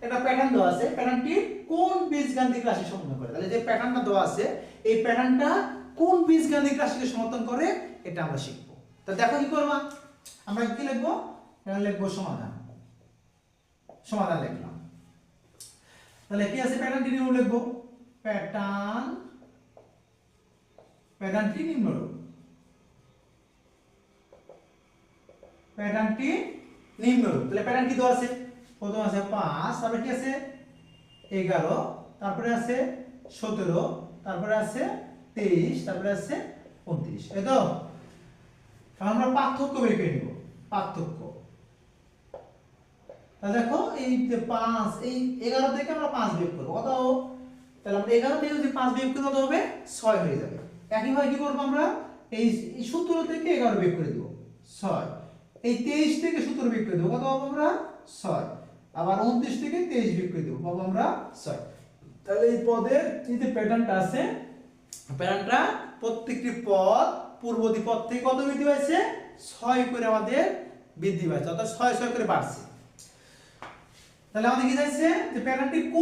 একটা প্যাটার্ন দেওয়া আছে, প্যাটার্নটি কোন বীজগাণিতিক রাশি সমর্থন করে। তাহলে যে প্যাটার্নটা দেওয়া আছে এই প্যাটার্নটা কোন বীজগাণিতিক রাশিকে সমর্থন করে এটা আমরা শিখব। তো দেখো কি করবা, আমরা কি লিখবো, এটা লিখবো সমাধান। সমাধান লিখলাম। তাহলে কি আছে, প্যাটার্নটি নিয়ম লিখবো, প্যাটার্নটি নিম্নরূপ। প্যাটার্নটি নিম্নরূপ। তাহলে প্যাটার্ন কি দেওয়া আছে, প্রথম আছে 5, তারপরে কি আছে 11, তারপরে আছে 17, তারপরে আছে 23, তারপরে আছে 29। এই তো আমরা পার্থক্য বের করে নিব, পার্থক্য। তাহলে দেখো এই যে 5, এই 11 থেকে আমরা 5 বিয়োগ করব, কত? তাহলে আমরা 11 থেকে যদি 5 বিয়োগ করি কত হবে, 6 হয়ে যাবে। একইভাবে কি করব আমরা, এই 17 থেকে 11 বিয়োগ করে দেব, 6। এই 23 থেকে 17 বিয়োগ করে দেব, কত পাবো আমরা, 6। আবার 29 থেকে 23 বিয়োগ করে দেব, পাবো আমরা 6। তাহলে এই পদের এই যে প্যাটার্নটা আছে, প্যাটার্নটা প্রত্যেকটি পদ পূর্ববর্তী পদ থেকে কত বৃদ্ধি পাইছে, 6 করে আমাদের বৃদ্ধি পাইছে, অর্থাৎ 6 করে বাড়ছে। তাহলে আমাদের কি চাইছে যে প্যাটার্নটি কোন